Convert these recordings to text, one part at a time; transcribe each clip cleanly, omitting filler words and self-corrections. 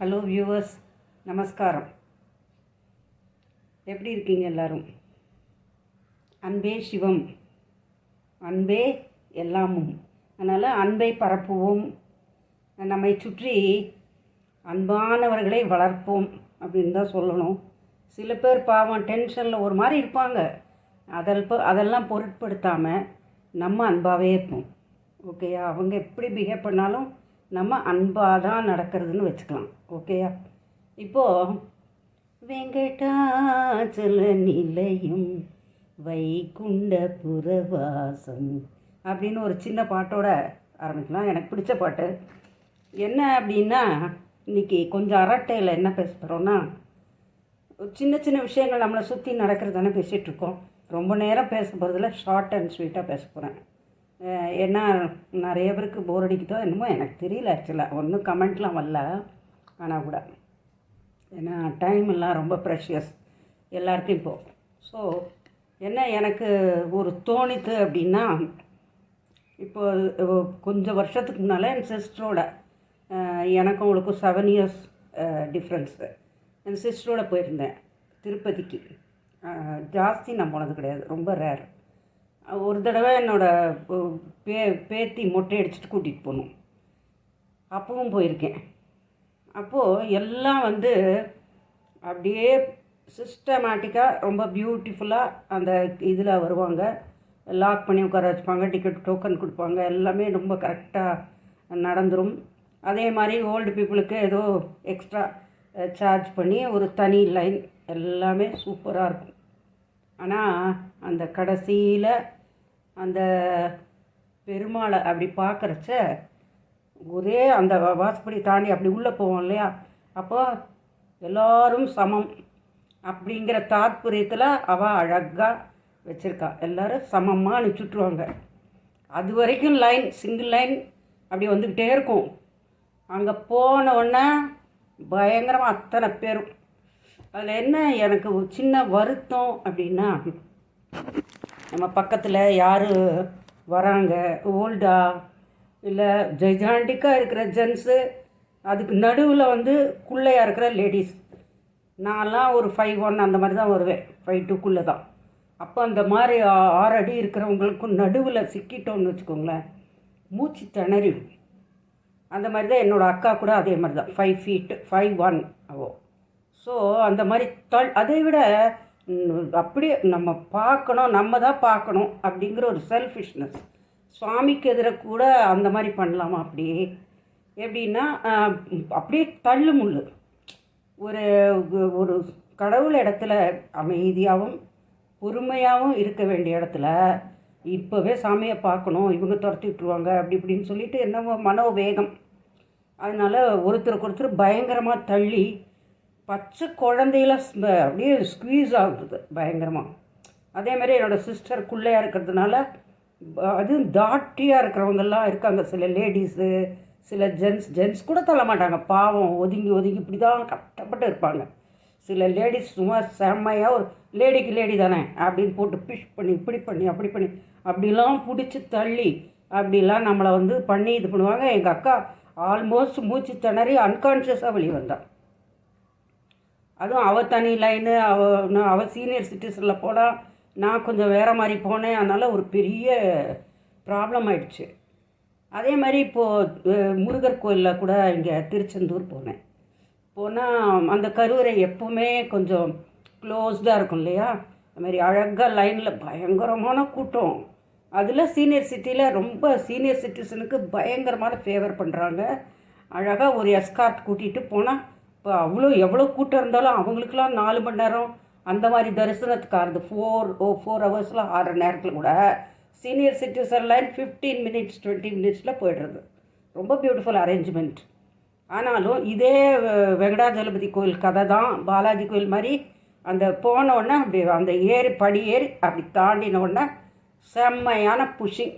Hello viewers, நமஸ்காரம். எப்படி இருக்கீங்க எல்லோரும்? அன்பே சிவம், அன்பே எல்லாமும். அதனால் அன்பை பரப்புவோம், நம்மை சுற்றி அன்பானவர்களை வளர்ப்போம் அப்படின்னு தான் சொல்லணும். சில பேர் பாவம் டென்ஷனில் ஒரு மாதிரி இருப்பாங்க. அதெல்லாம் பொருட்படுத்தாமல் நம்ம அன்பாகவே இருப்போம். ஓகேயா? அவங்க எப்படி பிஹேவ் பண்ணாலும் நம்ம அன்பாக தான் நடக்கிறதுன்னு வச்சுக்கலாம். ஓகேயா? இப்போது வெங்கடாச்சல நிலையம் வைகுண்ட புறவாசம் அப்படின்னு ஒரு சின்ன பாட்டோட ஆரம்பிக்கலாம். எனக்கு பிடிச்ச பாட்டு. என்ன அப்படின்னா, இன்றைக்கி கொஞ்சம் அரட்டையில் என்ன பேச போகிறோன்னா, சின்ன சின்ன விஷயங்கள் நம்மளை சுற்றி நடக்கிறது தானே பேசிகிட்ருக்கோம். ரொம்ப நேரம் பேச போகிறதுல ஷார்ட் அண்ட் ஸ்வீட்டாக பேச போகிறேன். ஏன்னா நிறைய பேருக்கு போர் அடிக்குதோ என்னமோ எனக்கு தெரியல. ஆக்சுவலாக ஒன்றும் கமெண்ட்லாம் வரல. ஆனால் கூட ஏன்னா டைம் எல்லாம் ரொம்ப ப்ரெஷியஸ் எல்லாருக்கும் இப்போது. ஸோ என்ன எனக்கு ஒரு தோணித்து அப்படின்னா, இப்போ கொஞ்சம் வருஷத்துக்கு முன்னால் என் சிஸ்டரோட, எனக்கும் அவளுக்கும் 7 years டிஃப்ரென்ஸு. என் சிஸ்டரோட போயிருந்தேன் திருப்பதிக்கு. ஜாஸ்தி நான் போனது கிடையாது, ரொம்ப ரேர். ஒரு தடவை என்னோடய பேத்தி மொட்டை அடிச்சுட்டு கூட்டிகிட்டு போகணும். அப்பவும் போயிருக்கேன். அப்போது எல்லாம் அப்படியே சிஸ்டமேட்டிக்காக ரொம்ப பியூட்டிஃபுல்லாக அந்த இதில் வருவாங்க. லாக் பண்ணி உட்கார வச்சுப்பாங்க, டிக்கெட் டோக்கன் கொடுப்பாங்க, எல்லாமே ரொம்ப கரெக்டாக நடந்துடும். அதே மாதிரி ஓல்டு பீப்புளுக்கு ஏதோ எக்ஸ்ட்ரா சார்ஜ் பண்ணி ஒரு தனி லைன், எல்லாமே சூப்பராக இருக்கும். ஆனால் அந்த கடைசியில் அந்த பெருமாளை அப்படி பார்க்குறச்ச ஒரே அந்த வாசப்படி தாண்டி அப்படி உள்ளே போவோம் இல்லையா, அப்போ எல்லோரும் சமம் அப்படிங்கிற தாத்பரியத்தில் அவள் அழகாக வச்சுருக்கா. எல்லோரும் சமமாக அனுப்பிச்சுட்ருவாங்க. அது வரைக்கும் லைன், சிங்கிள் லைன் அப்படி வந்துக்கிட்டே இருக்கும். அங்கே போன உடனே பயங்கரமாக அத்தனை பேரும். அதில் என்ன எனக்கு ஒரு சின்ன வருத்தம் அப்படின்னா, நம்ம பக்கத்தில் யார் வராங்க, ஓல்டா இல்லை ஜெய்ஜாண்டிக்காக இருக்கிற ஜென்ஸு, அதுக்கு நடுவில் குள்ளையாக இருக்கிற லேடிஸ். நான்லாம் ஒரு 5'1" அந்த மாதிரி தான் வருவேன், 5'2" தான். அப்போ அந்த மாதிரி 6 அடி இருக்கிறவங்களுக்கும் நடுவில் சிக்கிட்டோன்னு வச்சுக்கோங்களேன், மூச்சு திணறிடும். அந்த மாதிரி தான் என்னோடய அக்கா கூட அதே மாதிரி தான், 5 feet 5'1" அவோ. ஸோ அந்த மாதிரி அதை விட அப்படியே நம்ம பார்க்கணும், நம்ம தான் பார்க்கணும் அப்படிங்கிற ஒரு செல்ஃபிஷ்னஸ். சுவாமிக்கு எதிராக கூட அந்த மாதிரி பண்ணலாமா? அப்படியே எப்படின்னா, அப்படியே தள்ளு முள்ளு. ஒரு ஒரு கடவுள் இடத்துல அமைதியாகவும் பொறுமையாகவும் இருக்க வேண்டிய இடத்துல இப்போவே சாமியை பார்க்கணும், இவங்க துரத்தி விட்டுருவாங்க அப்படி இப்படின்னு சொல்லிட்டு என்னவோ மனோவேகம். அதனால் ஒருத்தருக்கு பயங்கரமாக தள்ளி பச்சை குழந்தையில அப்படியே ஸ்குவீஸ் ஆகுது பயங்கரமாக. அதே மாதிரி என்னோடய சிஸ்டர் குள்ளையாக இருக்கிறதுனால, அதுவும் தாட்டியாக இருக்கிறவங்கெல்லாம் இருக்காங்க. சில லேடிஸு, சில ஜென்ஸ் கூட தள்ள மாட்டாங்க, பாவம் ஒதுங்கி ஒதுங்கி இப்படி தான் கஷ்டப்பட்டு இருப்பாங்க. சில லேடிஸ் சும்மா செம்மையாக ஒரு லேடிக்கு லேடி தானே அப்படின்னு போட்டு பிஷ் பண்ணி இப்படி பண்ணி அப்படி பண்ணி அப்படிலாம் பிடிச்சி தள்ளி அப்படிலாம் நம்மளை பண்ணி இது பண்ணுவாங்க. எங்கள் அக்கா ஆல்மோஸ்ட் மூச்சு திணறி அன்கான்ஷியஸாக வெளியே வந்தாள். அதுவும் அவள் தனி லைனு, அவள் சீனியர் சிட்டிசனில் போனால் நான் கொஞ்சம் வேறு மாதிரி போனேன். அதனால் ஒரு பெரிய ப்ராப்ளம் ஆயிடுச்சு. அதே மாதிரி இப்போது முருகர் கோயிலில் கூட இங்கே திருச்செந்தூர் போனேன். போனால் அந்த கருவறை எப்போவுமே கொஞ்சம் க்ளோஸ்டாக இருக்கும் இல்லையா, அதுமாதிரி அழகாக லைனில் பயங்கரமான கூட்டம். அதில் சீனியர் சிட்டியில் ரொம்ப சீனியர் சிட்டிசனுக்கு பயங்கரமான ஃபேவர் பண்ணுறாங்க. அழகாக ஒரு எஸ்கார்ட் கூட்டிகிட்டு போனால் இப்போ எவ்வளோ கூட்டம் இருந்தாலும் அவங்களுக்கெல்லாம் 4 மணி நேரம் அந்த மாதிரி தரிசனத்துக்காரது 4 hours 6 நேரத்தில் கூட senior citizen line 15 minutes 20 minutes போய்டுறது. ரொம்ப பியூட்டிஃபுல் அரேஞ்ச்மெண்ட். ஆனாலும் இதே வெங்கடாஜலபதி கோயில் கதை தான், பாலாஜி கோயில் மாதிரி. அந்த போனோடனே அப்படி அந்த படி ஏறி அப்படி தாண்டினோடனே செம்மையான புஷிங்.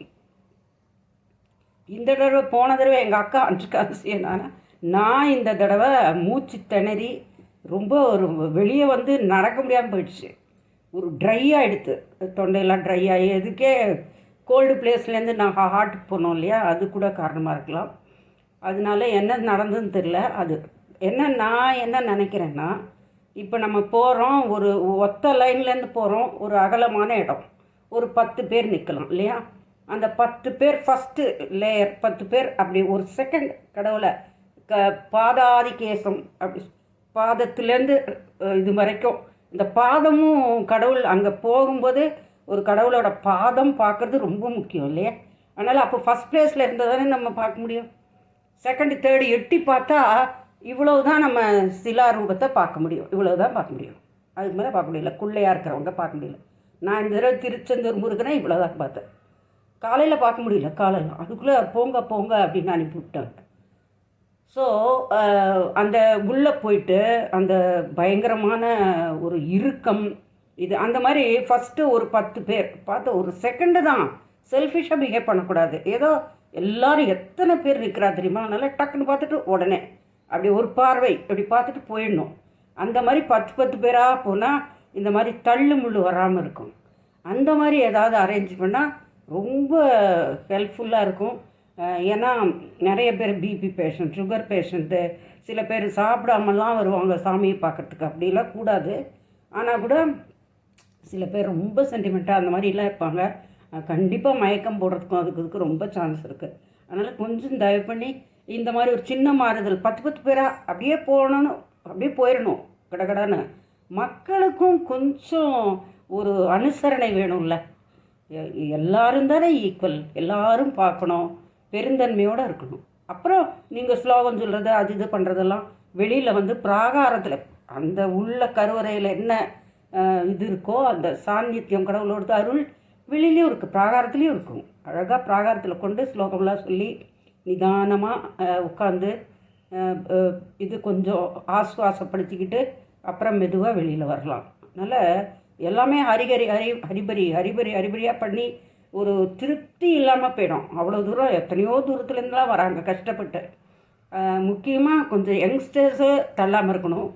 இந்த போன தடவை எங்கள் அக்கா அனுப்பிச்சிருக்காங்க. நான் இந்த தடவை மூச்சு திணறி ரொம்ப ஒரு வெளியே நடக்க முடியாமல் போயிடுச்சு. ஒரு ட்ரை ஆகிடுது, தொண்டையெல்லாம் ட்ரை ஆகி. இதுக்கே கோல்டு பிளேஸ்லேருந்து நாங்கள் ஹார்ட்டுக்கு போனோம் இல்லையா, அது கூட காரணமாக இருக்கலாம். அதனால என்ன நடந்ததுன்னு தெரில. அது நான் என்ன நினைக்கிறேன்னா, இப்போ நம்ம போகிறோம், ஒரு ஒத்த லைன்லேருந்து போகிறோம், ஒரு அகலமான இடம், ஒரு 10 பேர் நிற்கலாம் இல்லையா? அந்த 10 பேர் ஃபஸ்ட்டு லேயர் 10 பேர் அப்படி ஒரு செகண்ட் கடவுளை பாதாதி கேசம் அப்படி பாதத்துலேருந்து இது வரைக்கும் இந்த பாதமும் கடவுள் அங்கே போகும்போது ஒரு கடவுளோட பாதம் பார்க்குறது ரொம்ப முக்கியம் இல்லையா? அதனால் அப்போ ஃபஸ்ட் ப்ளேஸில் இருந்தால் தானே நம்ம பார்க்க முடியும். செகண்டு தேர்டு எட்டி பார்த்தா இவ்வளவு தான் நம்ம சிலா ரூபத்தை பார்க்க முடியும், இவ்வளவு தான் பார்க்க முடியும். அதுக்கு மேலே பார்க்க முடியல, குள்ளையாக இருக்கிறவங்க பார்க்க முடியல. நான் இந்த தடவை திருச்செந்தூர் முருகனை இவ்வளோ தான் பார்த்தேன். காலையில் பார்க்க முடியல, காலையில் அதுக்குள்ளே போங்க போங்க அப்படின்னு அனுப்பி விட்டாங்க. ஸோ அந்த உள்ளே போயிட்டு அந்த பயங்கரமான ஒரு இறுக்கம் இது அந்த மாதிரி ஃபஸ்ட்டு ஒரு 10 பேர் பார்த்து ஒரு செகண்டு தான் செல்ஃபிஷாக பிஹேவ் பண்ணக்கூடாது. ஏதோ எல்லோரும் எத்தனை பேர் இருக்கிறா தெரியுமா, அதனால் டக்குன்னு பார்த்துட்டு உடனே அப்படி ஒரு பார்வை அப்படி பார்த்துட்டு போயிடணும். அந்த மாதிரி 10 பேராக போனால் இந்த மாதிரி தள்ளு முள்ளு வராமல் இருக்கும். அந்த மாதிரி ஏதாவது அரேஞ்ச் பண்ணால் ரொம்ப ஹெல்ப்ஃபுல்லாக இருக்கும். ஏன்னா நிறைய பேர் பிபி பேஷண்ட், சுகர் பேஷண்ட்டு, சில பேர் சாப்பிடாமலாம் வருவாங்க சாமியை பார்க்குறதுக்கு, அப்படிலாம் கூடாது. ஆனால் கூட சில பேர் ரொம்ப சென்டிமெண்ட்டாக அந்த மாதிரிலாம் இருப்பாங்க. கண்டிப்பாக மயக்கம் போடுறதுக்கும் அதுக்கு ரொம்ப சான்ஸ் இருக்குது. அதனால் கொஞ்சம் தயவு பண்ணி இந்த மாதிரி ஒரு சின்ன மாறுதல் 10 பேராக அப்படியே போகணுன்னு அப்படியே போயிடணும் கடகடான்னு. மக்களுக்கும் கொஞ்சம் ஒரு அனுசரணை வேணும்ல. எல்லாரும் தானே ஈக்குவல், எல்லாரும் பார்க்கணும், பெருந்தன்மையோடு இருக்கணும். அப்புறம் நீங்கள் ஸ்லோகம் சொல்கிறது அது இது பண்ணுறதெல்லாம் வெளியில் பிராகாரத்தில் அந்த உள்ள கருவறையில் என்ன இது இருக்கோ அந்த சாநித்தியம் கடவுளோட அருள் வெளியிலையும் இருக்குது, பிராகாரத்துலேயும் இருக்கும். அழகாக பிராகாரத்தில் கொண்டு ஸ்லோகம்லாம் சொல்லி நிதானமாக உட்காந்து இது கொஞ்சம் ஆஸ்வாசப்படுத்திக்கிட்டு அப்புறம் மெதுவாக வெளியில் வரலாம். அதனால் எல்லாமே ஹரிபரியாக பண்ணி ஒரு திருப்தி இல்லாமல் போயிடும். அவ்வளோ தூரம் எத்தனையோ தூரத்துலேருந்துலாம் வராங்க கஷ்டப்பட்டு. முக்கியமாக கொஞ்சம் யங்ஸ்டர்ஸு தள்ளாமல் இருக்கணும்.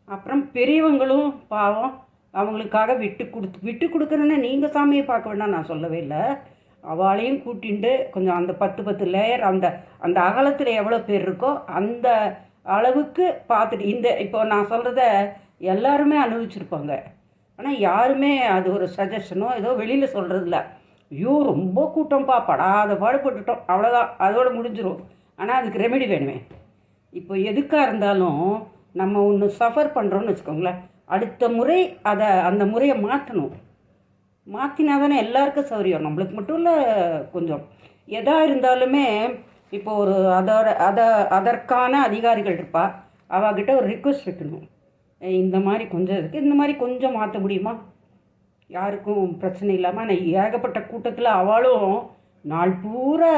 அப்புறம் பெரியவங்களும் பாவம் அவங்களுக்காக விட்டு கொடுக்குறேன்னு நீங்கள் சாமியை பார்க்க வேண்டாம் நான் சொல்லவே இல்லை. அவளையும் கூட்டிண்டு கொஞ்சம் அந்த 10 லேயர் அந்த அந்த அகலத்தில் எவ்வளோ பேர் இருக்கோ அந்த அளவுக்கு பார்த்துட்டு இப்போ நான் சொல்கிறத எல்லாருமே அனுபவிச்சிருப்பாங்க. ஆனால் யாருமே அது ஒரு சஜஷனோ ஏதோ வெளியில் சொல்கிறதில்ல. ஐயோ ரொம்ப கூட்டம்ப்பா, படாத பாடுபட்டுட்டோம், அவ்வளோதான், அதோடு முடிஞ்சிடும். ஆனால் அதுக்கு ரெமெடி வேணுமே. இப்போ எதுக்காக இருந்தாலும் நம்ம ஒன்று சஃபர் பண்ணுறோன்னு வச்சுக்கோங்களேன், அடுத்த முறை அந்த முறையை மாற்றினா தானே எல்லாருக்கும் சௌரியம், நம்மளுக்கு மட்டும் இல்லை. கொஞ்சம் எதாக இருந்தாலுமே இப்போ ஒரு அதற்கான அதிகாரிகள் இருப்பா, அவகிட்ட ஒரு ரிக்வெஸ்ட் வைக்கணும். இந்த மாதிரி கொஞ்சம் இருக்குது, இந்த மாதிரி கொஞ்சம் மாற்ற முடியுமா, யாருக்கும் பிரச்சனை இல்லாமல். ஆனால் ஏகப்பட்ட கூட்டத்தில் அவளும் நாள் பூரா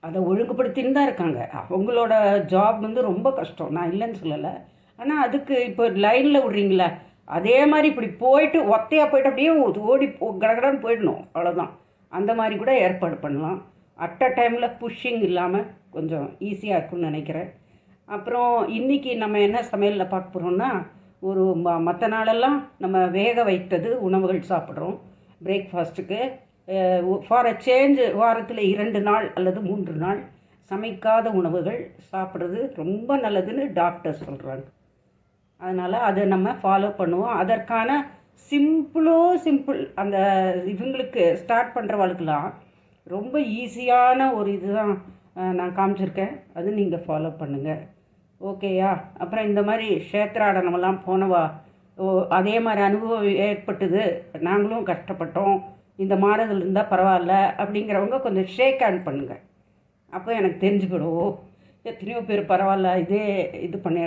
அதை ஒழுங்குபடுத்தின்னு தான் இருக்காங்க. அவங்களோட ஜாப் ரொம்ப கஷ்டம், நான் இல்லைன்னு சொல்லலை. ஆனால் அதுக்கு இப்போ லைனில் விட்றீங்களா, அதே மாதிரி இப்படி போயிட்டு ஒத்தையாக போய்ட்டு அப்படியே ஓடி கடகடான்னு போயிடணும், அவ்வளோதான். அந்த மாதிரி கூட ஏற்பாடு பண்ணலாம். அட் அ டைமில் புஷ்ஷிங் இல்லாமல் கொஞ்சம் ஈஸியாக இருக்குன்னு நினைக்கிறேன். அப்புறம் இன்றைக்கி நம்ம என்ன சமையலில் பார்க்க போகிறோம்னா, ஒரு மற்ற நாளெல்லாம் நம்ம வேக வைத்தது உணவுகள் சாப்பிட்றோம் பிரேக்ஃபாஸ்ட்டுக்கு. ஃபார் அ சேஞ்ச் வாரத்தில் 2 நாள் அல்லது 3 நாள் சமைக்காத உணவுகள் சாப்பிட்றது ரொம்ப நல்லதுன்னு டாக்டர் சொல்கிறாங்க. அதனால் அதை நம்ம ஃபாலோ பண்ணுவோம். அதற்கான சிம்பிள் அந்த இவங்களுக்கு ஸ்டார்ட் பண்ணுறவளுக்கெல்லாம் ரொம்ப ஈஸியான ஒரு இதுதான் நான் காமிச்சிருக்கேன், அது நீங்கள் ஃபாலோ பண்ணுங்கள், ஓகேயா? அப்புறம் இந்த மாதிரி க்ஷேத்ராடனமெல்லாம் போனவா அதே மாதிரி அனுபவம் ஏற்பட்டது, நாங்களும் கஷ்டப்பட்டோம், இந்த மாறுதல் இருந்தால் பரவாயில்ல அப்படிங்கிறவங்க கொஞ்சம் ஷேக் ஹேண்ட் பண்ணுங்கள். அப்போ எனக்கு தெரிஞ்சுக்கிடும் எத்தனையோ பேர் பரவாயில்ல இது பண்ணி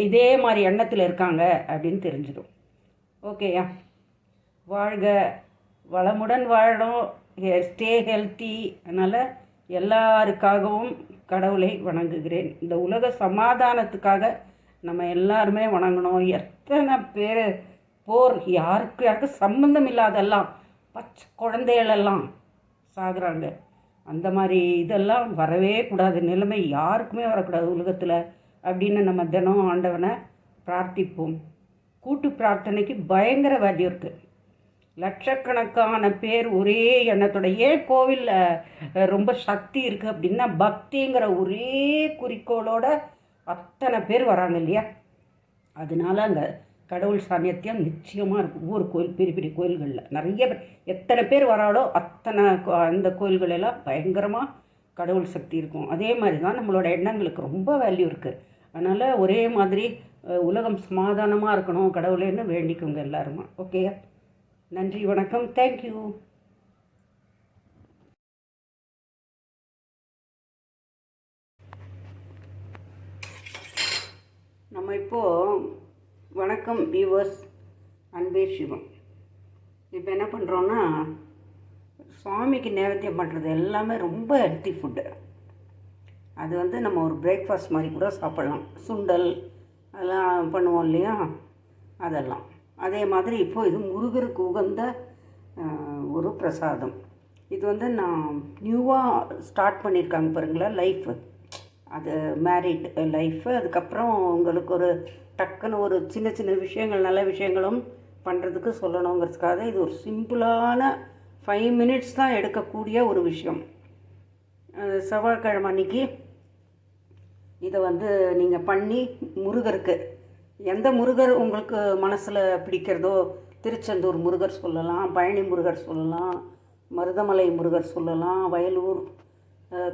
இதே மாதிரி எண்ணத்தில் இருக்காங்க அப்படின்னு தெரிஞ்சிடும். ஓகேயா? வாழ்க வளமுடன் வாழணும், ஸ்டே ஹெல்த்தி. அதனால் எல்லாருக்காகவும் கடவுளை வணங்குகிறேன். இந்த உலக சமாதானத்துக்காக நம்ம எல்லாருமே வணங்கணும். எத்தனை பேர் யாருக்கும் சம்பந்தம் இல்லாதெல்லாம் பச்சை குழந்தைகளெல்லாம் சாகுறாங்க. அந்த மாதிரி இதெல்லாம் வரவே கூடாது, நிலைமை யாருக்குமே வரக்கூடாது உலகத்தில் அப்படின்னு நம்ம தினம் ஆண்டவனை பிரார்த்திப்போம். கூட்டு பிரார்த்தனைக்கு பயங்கர வேல்யூ இருக்குது. லட்சக்கணக்கான பேர் ஒரே எண்ணத்தோட. ஏன் கோவிலில் ரொம்ப சக்தி இருக்குது அப்படின்னா, பக்திங்கிற ஒரே குறிக்கோளோட அத்தனை பேர் வராங்க இல்லையா. அதனால அங்கே கடவுள் சாநித்தியம் நிச்சயமாக இருக்கும். ஒவ்வொரு கோயில், பெரிய பெரிய கோயில்களில் நிறைய பேர், எத்தனை பேர் வராலோ அத்தனை அந்த கோயில்களெல்லாம் பயங்கரமாக கடவுள் சக்தி இருக்கும். அதே மாதிரி தான் நம்மளோட எண்ணங்களுக்கு ரொம்ப வேல்யூ இருக்குது. அதனால் ஒரே மாதிரி உலகம் சமாதானமாக இருக்கணும் கடவுளேன்னு வேண்டிக்கோங்க எல்லாருமா. ஓகே, நன்றி, வணக்கம், தேங்க்யூ. நம்ம இப்போது வணக்கம் வியூவர்ஸ், அன்பே சிவம். இப்போ என்ன பண்ணுறோன்னா, சுவாமிக்கு நைவேத்தியம் பண்ணுறது எல்லாமே ரொம்ப ஹெல்த்தி ஃபுட்டு. அது வந்து நம்ம ஒரு பிரேக்ஃபாஸ்ட் மாதிரி கூட சாப்பிட்லாம். சுண்டல் அதெல்லாம் பண்ணுவோம் இல்லையா, அதெல்லாம். அதே மாதிரி இப்போது இது முருகருக்கு உகந்த ஒரு பிரசாதம். இது வந்து நான் நியூவாக ஸ்டார்ட் பண்ணியிருக்காங்க பாருங்களேன், லைஃபு. அது மேரிட் லைஃபு. அதுக்கப்புறம் உங்களுக்கு ஒரு டக்குன்னு ஒரு சின்ன சின்ன விஷயங்கள், நல்ல விஷயங்களும் பண்ணுறதுக்கு சொல்லணுங்கிறதுக்காக இது ஒரு சிம்பிளான 5 மினிட்ஸ் தான் எடுக்கக்கூடிய ஒரு விஷயம். செவ்வாய்க்கிழமை அன்றைக்கி இதை வந்து நீங்கள் பண்ணி முருகருக்கு, எந்த முருகர் உங்களுக்கு மனசில் பிடிக்கிறதோ, திருச்செந்தூர் முருகர் சொல்லலாம், பழனி முருகர் சொல்லலாம், மருதமலை முருகர் சொல்லலாம், வயலூர்,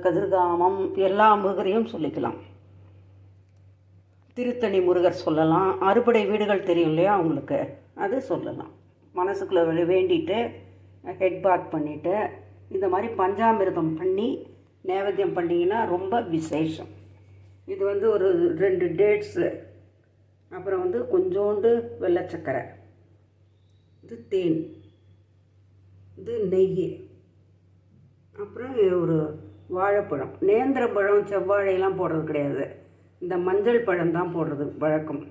கதிர்காமம், எல்லா முருகரையும் சொல்லிக்கலாம். திருத்தணி முருகர் சொல்லலாம். அறுபடை வீடுகள் தெரியும் இல்லையா அவங்களுக்கு, அது சொல்லலாம். மனசுக்குள்ளே வேண்டிட்டு ஹெட் பாத் பண்ணிவிட்டு இந்த மாதிரி பஞ்சாமிர்தம் பண்ணி நைவேத்தியம் பண்ணிங்கன்னா ரொம்ப விசேஷம். இது வந்து ஒரு 2 டேட்ஸு, அப்புறம் வந்து கொஞ்சோண்டு வெள்ளைச்சக்கரை, இது தேன், இது நெய், அப்புறம் ஒரு வாழைப்பழம். நேந்திர பழம், செவ்வாழையெல்லாம் போடுறது கிடையாது, இந்த மஞ்சள் பழம் தான் போடுறது வழக்கம்.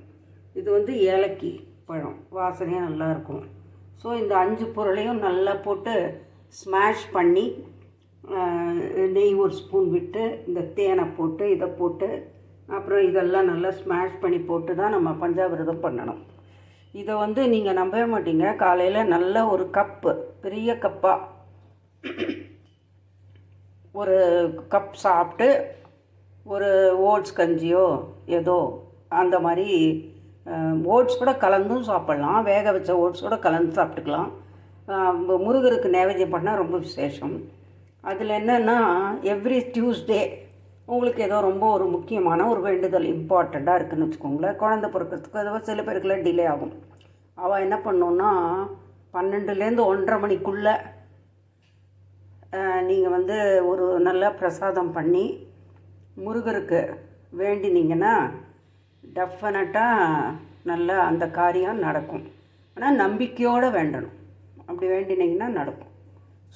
இது வந்து ஏலக்கி பழம், வாசனையாக நல்லாயிருக்கும். ஸோ இந்த 5 பொருளையும் நல்லா போட்டு ஸ்மாஷ் பண்ணி, நெய் ஒரு ஸ்பூன் விட்டு, இந்த தேனை போட்டு, இதை போட்டு, அப்புறம் இதெல்லாம் நல்லா ஸ்மாஷ் பண்ணி போட்டு தான் நம்ம பஞ்சாமிர்தம் பண்ணணும். இதை வந்து நீங்கள் நம்பவே மாட்டீங்க, காலையில் நல்ல ஒரு கப்பு, பெரிய கப்பாக ஒரு கப் சாப்பிட்டு, ஒரு ஓட்ஸ் கஞ்சியோ ஏதோ அந்த மாதிரி ஓட்ஸ் கூட கலந்தும் சாப்பிட்லாம், வேக வச்ச ஓட்ஸ் கூட கலந்து சாப்பிட்டுக்கலாம். முருகருக்கு நைவேத்தியம் பண்ணால் ரொம்ப விசேஷம். அதில் என்னென்னா, எவ்ரி டியூஸ்டே உங்களுக்கு ஏதோ ரொம்ப ஒரு முக்கியமான ஒரு வேண்டுதல் இம்பார்ட்டண்ட்டாக இருக்குதுன்னு வச்சுக்கோங்களேன். குழந்தை பிறக்கிறதுக்கு அதுவும் சில பேருக்குலாம் டிலே ஆகும். அவள் என்ன பண்ணோன்னா, 12லேருந்து 1:30 மணிக்குள்ளே நீங்கள் வந்து ஒரு நல்ல பிரசாதம் பண்ணி முருகருக்கு வேண்டினீங்கன்னா டெஃபினட்டாக நல்லா அந்த காரியம் நடக்கும். ஆனால் நம்பிக்கையோடு வேண்டணும், அப்படி வேண்டினீங்கன்னா நடக்கும்.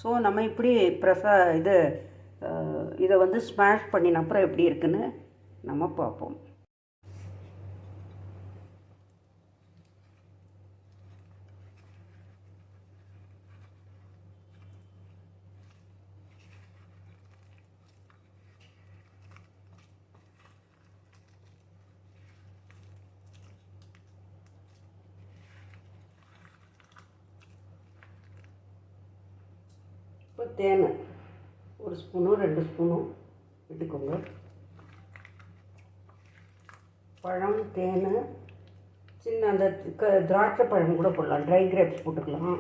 ஸோ நம்ம இப்படி இதை வந்து ஸ்மாஷ் பண்ணின அப்புறம் எப்படி இருக்குன்னு நம்ம பார்ப்போம். இப்போ தேன் ஒரு ஸ்பூனோ 2 ஸ்பூனோ விட்டுக்கோங்க. பழம், தேன், சின்ன அந்த திராட்சை பழம் கூட போடலாம், ட்ரை கிரேப்ஸ் போட்டுக்கலாம்.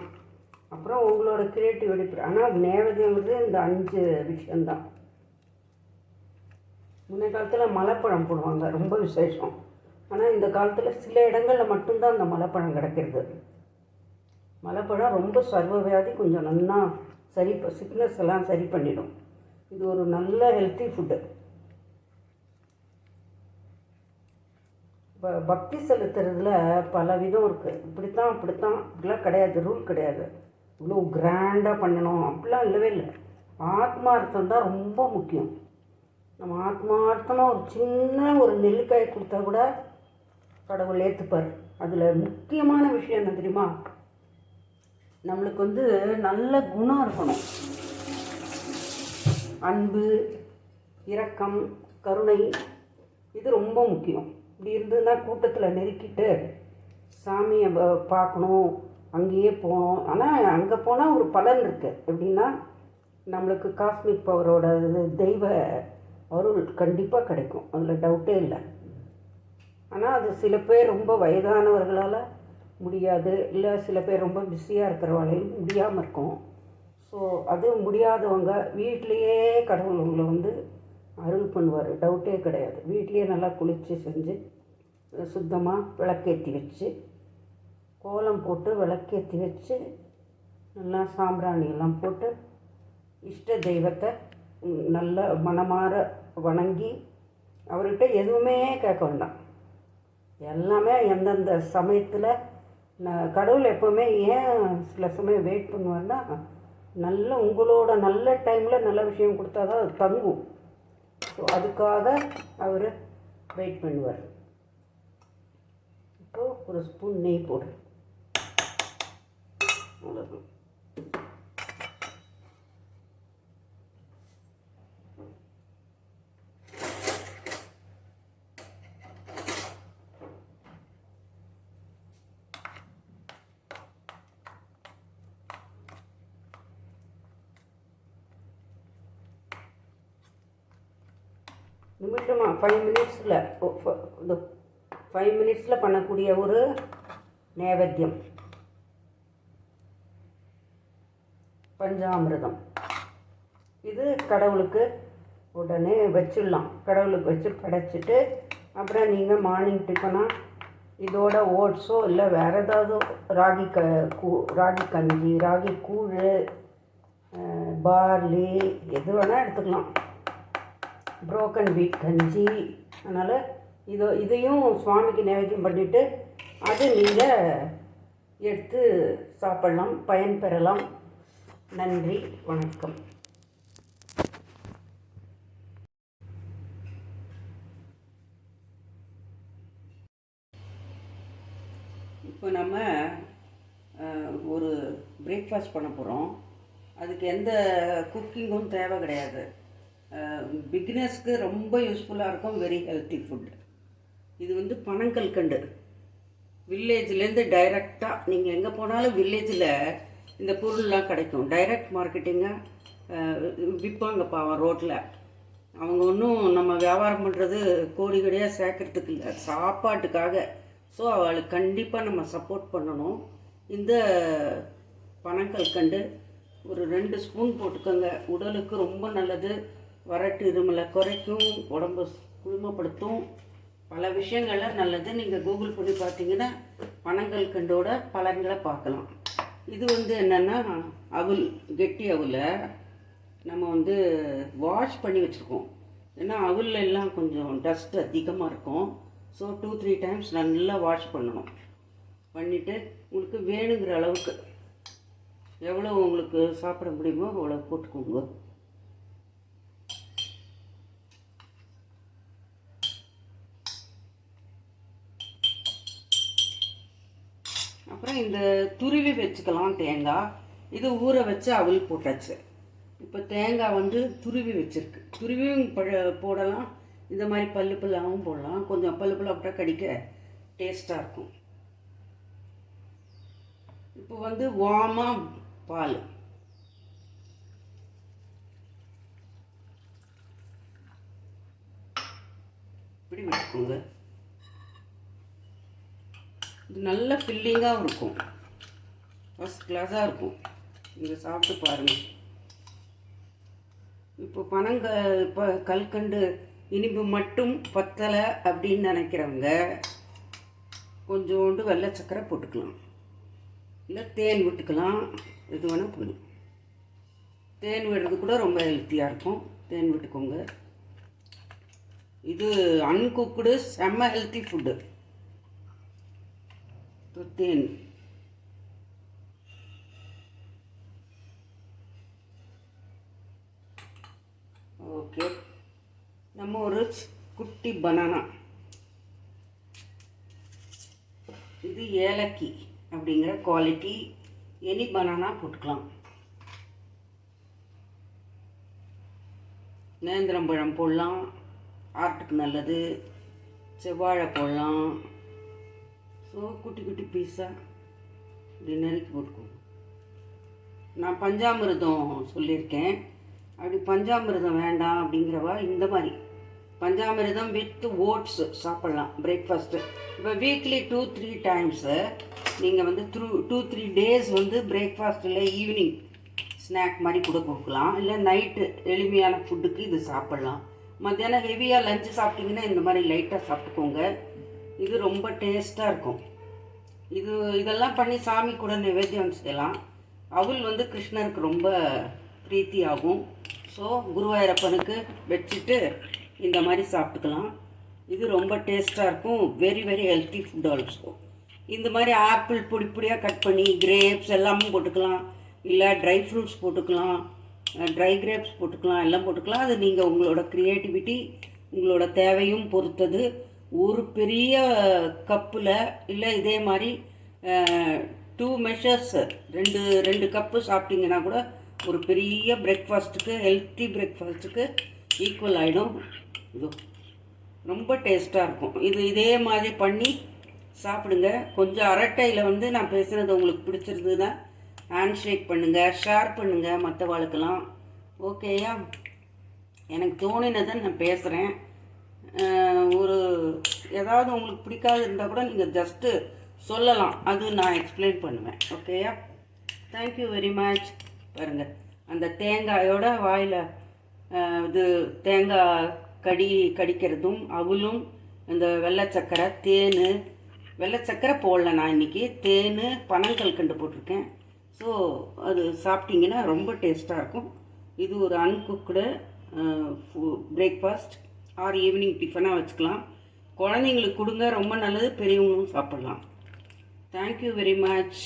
அப்புறம் உங்களோட கிரியேட்டிவிட்டி. ஆனால் நைவேத்தியம் வந்து இந்த 5 விஷயந்தான். முன்னைய காலத்தில் மலைப்பழம் போடுவாங்க, ரொம்ப விசேஷம். ஆனால் இந்த காலத்தில் சில இடங்களில் மட்டும்தான் அந்த மலைப்பழம் கிடைக்கிறது. மலைப்பழம் ரொம்ப சர்வவியாதி கொஞ்சம் நல்லா சிக்னஸ் எல்லாம் சரி பண்ணிடும். இது ஒரு நல்ல ஹெல்த்தி ஃபுட்டு. இப்போ பக்தி செலுத்துறதுல பல விதம் இருக்குது. இப்படித்தான் இப்படிலாம் கிடையாது, ரூல் கிடையாது. இவ்வளோ கிராண்டாக பண்ணணும் அப்படிலாம் இல்லவே இல்லை. ஆத்மார்த்தம் தான் ரொம்ப முக்கியம். நம்ம ஆத்மார்த்தமாக ஒரு சின்ன ஒரு நெல்லிக்காய் கொடுத்தா கூட கடவுள் ஏற்றுப்பார். அதில் முக்கியமான விஷயம் என்ன தெரியுமா, நம்மளுக்கு வந்து நல்ல குணம் இருக்கணும். அன்பு, இரக்கம், கருணை, இது ரொம்ப முக்கியம். இப்படி இருந்ததுன்னா கூட்டத்தில் நெருக்கிட்டு சாமியை பார்க்கணும், அங்கேயே போனோம். ஆனால் அங்கே போனால் ஒரு பலன் இருக்குது. எப்படின்னா நம்மளுக்கு காஸ்மிக் பவரோட தெய்வ அருள் கண்டிப்பாக கிடைக்கும், அதில் டவுட்டே இல்லை. ஆனால் அது சில பேர் ரொம்ப வயதானவர்களால் முடியாது, இல்லை சில பேர் ரொம்ப பிஸியாக இருக்கிறவங்களையும் முடியாமல் இருக்கும். ஸோ அது முடியாதவங்க வீட்லேயே கடவுள் உங்களை வந்து அருள் பண்ணுவார், டவுட்டே கிடையாது. வீட்லேயே நல்லா குளித்து செஞ்சு சுத்தமாக விளக்கேற்றி வச்சு, கோலம் போட்டு விளக்கேற்றி வச்சு, நல்லா சாம்பிராணி எல்லாம் போட்டு இஷ்ட தெய்வத்தை நல்ல மனமாற வணங்கி அவர்கிட்ட எதுவுமே கேட்க வேண்டாம். எல்லாமே எந்தெந்த சமயத்தில் கடவுள் எப்போவுமே ஏன் சில சமயம் வெயிட் பண்ணுவார்னா, நல்ல உங்களோட நல்ல டைமில் நல்ல விஷயம் கொடுத்தா தான் அது தங்கும். ஸோ அதுக்காக அவர் வெயிட் பண்ணுவார். இப்போது ஒரு ஸ்பூன் நெய் போடு, அவ்வளோதான். நிமிஷமாக 5 மினிட்ஸில் 5 மினிட்ஸில் பண்ணக்கூடிய ஒரு நைவேத்தியம் பஞ்சாமிர்தம். இது கடவுளுக்கு உடனே வச்சிடலாம். கடவுளுக்கு வச்சு படைச்சிட்டு அப்புறம் நீங்கள் மார்னிங் டிஃபனாக இதோட ஓட்ஸோ இல்லை வேறு ஏதாவது ராகி கஞ்சி, ராகி கூழ், பார்லி எது வேணால் எடுத்துக்கலாம், புரோக்கன் வீட் கஞ்சி. அதனால் இதையும் சுவாமிக்கு நைவேத்தியம் பண்ணிவிட்டு அது நீங்கள் எடுத்து சாப்பிடலாம், பயன் பெறலாம். நன்றி, வணக்கம். இப்போ நம்ம ஒரு பிரேக்ஃபாஸ்ட் பண்ண போகிறோம். அதுக்கு எந்த குக்கிங்கும் தேவை கிடையாது. பிகினர்ஸ்க்கு ரொம்ப யூஸ்ஃபுல்லாக இருக்கும், வெரி ஹெல்த்தி ஃபுட். இது வந்து பனங்கல்கண்டு வில்லேஜ்லேருந்து டைரெக்டாக நீங்கள் எங்கே போனாலும் வில்லேஜில் இந்த பொருள்லாம் கிடைக்கும். டைரக்ட் மார்க்கெட்டிங்காக விற்பாங்க பாவம் ரோட்டில். அவங்க ஒன்றும் நம்ம வியாபாரம் பண்ணுறது கோடி கோடியாக சேர்க்கறதுக்கு இல்லை, சாப்பாட்டுக்காக. ஸோ அவளுக்கு கண்டிப்பாக நம்ம சப்போர்ட் பண்ணணும். இந்த பனங்கல்கண்டு ஒரு 2 ஸ்பூன் போட்டுக்கோங்க. உடலுக்கு ரொம்ப நல்லது. வறட்டு இருமலை குறைக்கும், உடம்பு குளுமைப்படுத்தும், பல விஷயங்கள்லாம் நல்லது. நீங்கள் கூகுள் பண்ணி பார்த்தீங்கன்னா பனங்கல்கண்டோட பலன்களை பார்க்கலாம். இது வந்து என்னென்னா அவுல், கெட்டி அவுலை நம்ம வந்து வாஷ் பண்ணி வச்சுருக்கோம். ஏன்னா அவுல் எல்லாம் கொஞ்சம் டஸ்ட் அதிகமாக இருக்கும். ஸோ 2-3 டைம்ஸ் நல்லா வாஷ் பண்ணணும். பண்ணிவிட்டு உங்களுக்கு வேணுங்கிற அளவுக்கு எவ்வளோ உங்களுக்கு சாப்பிட முடியுமோ அவ்வளோ போட்டுக்கோங்க. அப்புறம் இந்த துருவி வச்சுக்கலாம் தேங்காய். இது ஊற வச்சு அவல் போட்டாச்சு. இப்போ தேங்காய் வந்து துருவி வச்சுருக்கு. துருவியும் போடலாம், இந்த மாதிரி பல்லு பல்லாகவும் போடலாம். கொஞ்சம் பல்லு பல்லா போட்டால் கடிக்க டேஸ்ட்டாக இருக்கும். இப்போ வந்து வார்மாக பால், இப்படி வச்சுக்கோங்க. இது நல்ல ஃபில்லிங்காகவும் இருக்கும், ஃபஸ்ட் கிளாஸாக இருக்கும். நீங்கள் சாப்பிட்டு பாருங்கள். இப்போ கல்கண்டு இனிப்பு மட்டும் பத்தலை அப்படின்னு நினைக்கிறவங்க கொஞ்சோண்டு வெள்ளை சக்கரை போட்டுக்கலாம், இல்லை தேன் விட்டுக்கலாம். எது வேணால் பண்ணும். தேன் விடுறது கூட ரொம்ப ஹெல்த்தியாக இருக்கும், தேன் விட்டுக்கோங்க. இது அன்குக்குடு செம்ம ஹெல்த்தி ஃபுட்டு. தேன் ஓகே. நம்ம ஒரு குட்டி பனானா, இது ஏலக்கி அப்படிங்கிற குவாலிட்டி. எனி பனானா போட்டுக்கலாம். நேந்திரம்பழம் போடலாம், ஹார்ட்டுக்கு நல்லது. செவ்வாழை போடலாம். ஸோ குட்டி குட்டி பீஸாக இப்படி நறுக்கி போட்டுக்கோங்க. நான் பஞ்சாமிர்தம் சொல்லியிருக்கேன். அப்படி பஞ்சாமிர்தம் வேண்டாம் அப்படிங்கிறவா இந்த மாதிரி பஞ்சாமிர்தம் வித் ஓட்ஸ் சாப்பிட்லாம் பிரேக்ஃபாஸ்ட்டு. இப்போ வீக்லி 2-3 டைம்ஸு நீங்கள் வந்து 2-3 டேஸ் வந்து பிரேக்ஃபாஸ்ட்டில் ஈவினிங் ஸ்நாக் மாதிரி கூட கொடுக்கலாம். இல்லை நைட்டு எளிமையான ஃபுட்டுக்கு இது சாப்பிட்லாம். மத்தியானம் ஹெவியாக லஞ்சு சாப்பிட்டிங்கன்னா இந்த மாதிரி லைட்டாக சாப்பிட்டுக்கோங்க. இது ரொம்ப டேஸ்ட்டாக இருக்கும். இதெல்லாம் பண்ணி சாமி கூட நிவேத்தியம் செய்யலாம். அவள் வந்து கிருஷ்ணருக்கு ரொம்ப பிரீத்தி ஆகும். ஸோ குருவாயூரப்பனுக்கு வச்சுட்டு இந்த மாதிரி சாப்பிட்டுக்கலாம். இது ரொம்ப டேஸ்ட்டாக இருக்கும். Very very healthy food also. இந்த மாதிரி ஆப்பிள் பொடி பொடியாக கட் பண்ணி கிரேப்ஸ் எல்லாமும் போட்டுக்கலாம். இல்லை ட்ரை ஃப்ரூட்ஸ் போட்டுக்கலாம், ட்ரை கிரேப்ஸ் போட்டுக்கலாம், எல்லாம் போட்டுக்கலாம். அது நீங்கள் உங்களோட க்ரியேட்டிவிட்டி உங்களோட தேவையும் பொறுத்தது. ஒரு பெரிய கப்பில் இல்லை இதே மாதிரி 2 மெஷர்ஸ் 2 கப்பு சாப்பிட்டிங்கன்னா கூட ஒரு பெரிய பிரேக்ஃபாஸ்ட்டுக்கு ஹெல்த்தி பிரேக்ஃபாஸ்ட்டுக்கு ஈக்குவல் ஆகிடும். இது ரொம்ப டேஸ்ட்டாக இருக்கும். இதே மாதிரி பண்ணி சாப்பிடுங்க. கொஞ்சம் அரட்டையில் வந்து நான் பேசுகிறது உங்களுக்கு பிடிச்சிருந்ததுன்னா ஹேண்ட் ஷேக் பண்ணுங்கள், ஷேர் பண்ணுங்கள் மற்றவாளுக்கெல்லாம். ஓகேயா? எனக்கு தோணினதை நான் பேசுகிறேன். ஏதாவது உங்களுக்கு பிடிக்காது இருந்தால் கூட நீங்கள் ஜஸ்ட்டு சொல்லலாம், அது நான் எக்ஸ்பிளைன் பண்ணுவேன். ஓகேயா? Thank you very much. பாருங்கள், அந்த தேங்காயோட வாயில் இது தேங்காய் கடிக்கிறதும் அவளும் இந்த வெள்ளைச்சக்கரை தேன், வெள்ளைச்சக்கரை போடல நான் இன்றைக்கி, தேன் பனங்கல்கண்டு போட்டிருக்கேன். ஸோ அது சாப்பிட்டிங்கன்னா ரொம்ப டேஸ்ட்டாக இருக்கும். இது ஒரு அன்குக்குடு பிரேக்ஃபாஸ்ட் ஆர் ஈவினிங் டிஃபனாக வச்சுக்கலாம். குழந்தைங்களுக்கு கொடுங்க, ரொம்ப நல்லது. பெரியவங்களும் சாப்பிட்லாம். Thank you very much.